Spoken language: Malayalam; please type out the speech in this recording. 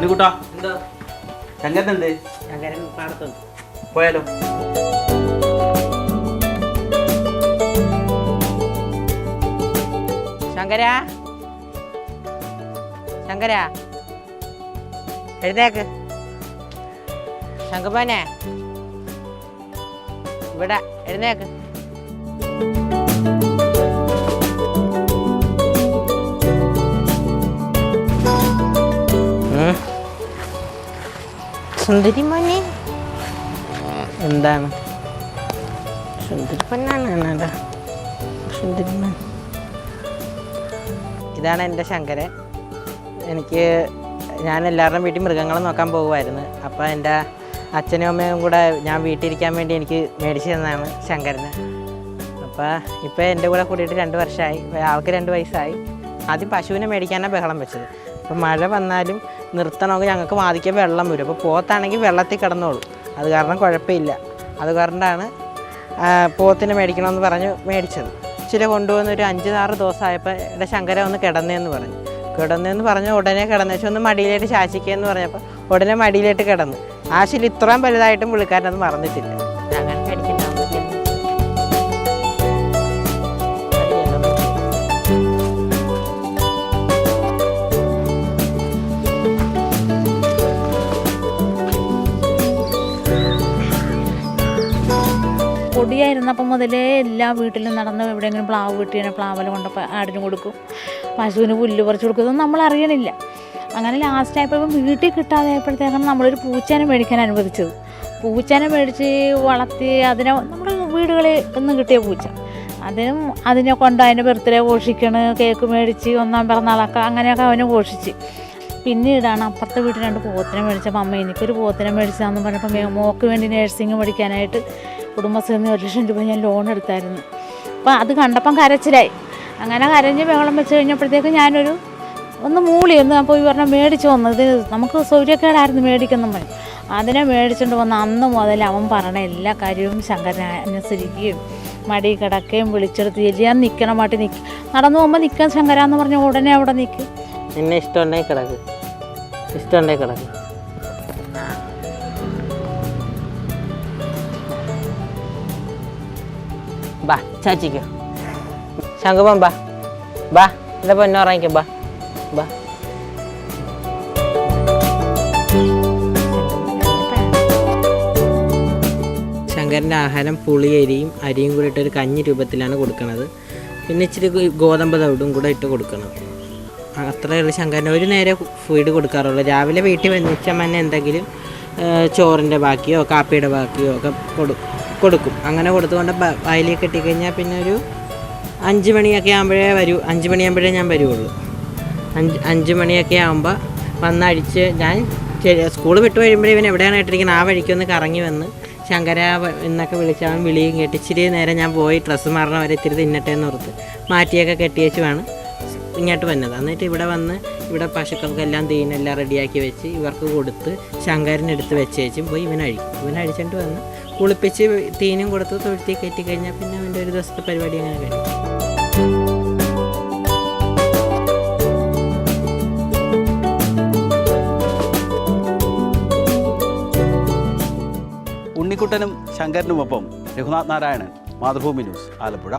ഉണ്ണിക്കുട്ടാ എന്തോ ശങ്കരനുണ്ട്. ശങ്കരൻ പാടത്തുണ്ട്. പോയാലോ? ശങ്കരാ, ശങ്കരാ എഴുതേക്ക്. ശങ്കപ്പനെ ഇവിടെ എഴുന്നേക്ക്. സുന്ദരി മോനെ എന്താണ്? സുന്ദരി പൊന്നാണ്. സുന്ദരി മോൻ ഇതാണ് എൻ്റെ ശങ്കരൻ. ഞാൻ എല്ലാവരുടെയും വീട്ടിൽ മൃഗങ്ങളെ നോക്കാൻ പോകുമായിരുന്നു. അപ്പോൾ എൻ്റെ അച്ഛനും അമ്മയും കൂടെ ഞാൻ വീട്ടിലിരിക്കാൻ വേണ്ടി എനിക്ക് മേടിച്ച് തന്നതാണ് ശങ്കരന്. അപ്പോൾ ഇപ്പോൾ എൻ്റെ കൂടെ കൂടിയിട്ട് 2 വർഷമായി. ആൾക്ക് 2 വയസ്സായി. ആദ്യം പശുവിനെ മേടിക്കാനാണ് ബഹളം വെച്ചത്. അപ്പോൾ മഴ വന്നാലും നിർത്തണമെങ്കിൽ ഞങ്ങൾക്ക് വാദിക്കാൻ വെള്ളം വരും. അപ്പോൾ പോത്താണെങ്കിൽ വെള്ളത്തിൽ കിടന്നോളൂ. അത് കാരണം കുഴപ്പമില്ല. അത് കാരണമാണ് പോത്തിനെ മേടിക്കണമെന്ന് പറഞ്ഞ് മേടിച്ചത്. ഇച്ചിരി കൊണ്ടുവന്ന് ഒരു 5-6 ദിവസമായപ്പോൾ എൻ്റെ ശങ്കര ഒന്ന് കിടന്നേന്ന് പറഞ്ഞ് ഉടനെ കിടന്നേച്ച് ഒന്ന് മടിയിലേക്ക് ശാസിക്കുകയെന്ന് പറഞ്ഞപ്പോൾ ഉടനെ മടിയിലേക്ക് കിടന്നു. ആശിൽ ഇത്രയും വലുതായിട്ടും പുള്ളിക്കാരനത് മറന്നിട്ടില്ല. അങ്ങനെ മേടിക്കണ്ട. പൊടിയായിരുന്നപ്പം മുതലേ എല്ലാ വീട്ടിലും നടന്ന് എവിടെയെങ്കിലും പ്ലാവ് കിട്ടിയാൽ പ്ലാവല കൊണ്ടപ്പോൾ ആടിന് കൊടുക്കും, പശുവിന് പുല്ല് പറിച്ച് കൊടുക്കും. ഇതൊന്നും നമ്മൾ അറിയണില്ല. അങ്ങനെ ലാസ്റ്റ് ആയപ്പോൾ വീട്ടിൽ കിട്ടാതായപ്പോഴത്തേക്കാണ് നമ്മളൊരു പൂച്ചേനെ മേടിക്കാൻ അനുവദിച്ചത്. പൂച്ചേനെ മേടിച്ച് വളർത്തി അതിനെ നമ്മുടെ വീടുകളിൽ നിന്ന് കിട്ടിയ പൂച്ച, അതിനെ കൊണ്ട് അതിൻ്റെ ബർത്ത്ഡേ ഘോഷിക്കണ്, കേക്ക് മേടിച്ച് 1ാം പിറന്നാളൊക്കെ അങ്ങനെയൊക്കെ അവനെ ഘോഷിച്ച്. പിന്നീടാണ് അപ്പുറത്തെ വീട്ടിൽ 2 പോത്തിനെ മേടിച്ചപ്പോൾ അമ്മ എനിക്കൊരു പോത്തിനെ മേടിച്ചതാണെന്ന് പറഞ്ഞപ്പോൾ മോക്ക് വേണ്ടി നേഴ്സിംഗ് പഠിക്കാനായിട്ട് കുടുംബശ്രീന്ന് 1 ലക്ഷം രൂപ ഞാൻ ലോൺ എടുത്തായിരുന്നു. അപ്പോൾ അത് കണ്ടപ്പം കരച്ചിലായി. അങ്ങനെ കരഞ്ഞ് ബഹളം വെച്ച് കഴിഞ്ഞപ്പോഴത്തേക്ക് ഞാനൊരു മൂളി അപ്പോൾ പറഞ്ഞാൽ മേടിച്ചു വന്നു. ഇത് നമുക്ക് സൗകര്യക്കേടായിരുന്നു മേടിക്കുന്ന മതി. അതിനെ മേടിച്ചുകൊണ്ട് വന്ന് അന്ന് മുതൽ അവൻ പറഞ്ഞ എല്ലാ കാര്യവും ശങ്കരനെ അനുസരിക്കുകയും മടി കിടക്കുകയും വിളിച്ചെടുത്ത് എല്ലാം നിൽക്കണ മാട്ടി നടന്നു പോകുമ്പോൾ നിൽക്കാൻ ശങ്കരാന്ന് പറഞ്ഞ ഉടനെ അവിടെ നിൽക്കും. എന്നെ ഇഷ്ടമുണ്ടെങ്കിൽ കിടക്ക്, ഇഷ്ടമുണ്ടെങ്കിൽ കിടക്ക്. ബാ ചാച്ചിക്കോ, ശങ്കുമൻ ബാ എൻ്റെ പൊന്നുറങ്ങിക്കോ, ബാ. ശങ്കരൻ്റെ ആഹാരം പുളിയരിയും അരിയും കൂടി ഇട്ടൊരു കഞ്ഞി രൂപത്തിലാണ് കൊടുക്കുന്നത്. പിന്നെ ഇച്ചിരി ഗോതമ്പ് തവിടും കൂടെ ഇട്ട് കൊടുക്കണം. അത്രയേ ഉള്ളൂ ശങ്കരന് ഒരു നേരം ഫീഡ് കൊടുക്കാറുള്ളൂ. രാവിലെ വീട്ടിൽ വന്നിച്ചമ്മന്നെ എന്തെങ്കിലും ചോറിൻ്റെ ബാക്കിയോ കാപ്പിയുടെ ബാക്കിയോ ഒക്കെ കൊടുക്കും. അങ്ങനെ കൊടുത്തുകൊണ്ട് വയലിൽ കെട്ടിക്കഴിഞ്ഞാൽ പിന്നെ ഒരു 5 മണിയൊക്കെ ആകുമ്പോഴേ 5 മണിയാകുമ്പോഴേ ഞാൻ വരുള്ളൂ. 5 മണിയൊക്കെ ആകുമ്പോൾ വന്നടിച്ച് ഞാൻ സ്കൂൾ വിട്ട് വരുമ്പോഴേ ഇവൻ എവിടെയാണ് ഇട്ടിരിക്കുന്നത് ആ വഴിക്കൊന്ന് കറങ്ങി വന്ന് ശങ്കര എന്നൊക്കെ വിളിച്ചാൽ വിളിയും കേട്ട് ഇച്ചിരി നേരം ഞാൻ പോയി ഡ്രസ്സ് മാറണ വരെ ഇത്തിരി തിന്നട്ടെ എന്ന് ഓർത്ത് മാറ്റിയൊക്കെ കെട്ടിയേച്ചുമാണ് ഇങ്ങോട്ട് വന്നത്. എന്നിട്ട് ഇവിടെ വന്ന് ഇവിടെ പശുക്കൾക്കെല്ലാം തീനെല്ലാം റെഡിയാക്കി വെച്ച് ഇവർക്ക് കൊടുത്ത് ശങ്കരനെടുത്ത് വെച്ചേച്ചും പോയി ഇവനഴിച്ചിട്ട് വന്ന് കുളിപ്പിച്ച് തീനും കൊടുത്ത് തൊഴുത്തി കയറ്റി കഴിഞ്ഞാൽ പിന്നെ അവൻ്റെ ഒരു ദിവസത്തെ പരിപാടി അങ്ങനെ കഴിയും. ഉണ്ണിക്കുട്ടനും ശങ്കരനുമൊപ്പം രഘുനാഥ് നാരായണൻ, മാതൃഭൂമി ന്യൂസ്, ആലപ്പുഴ.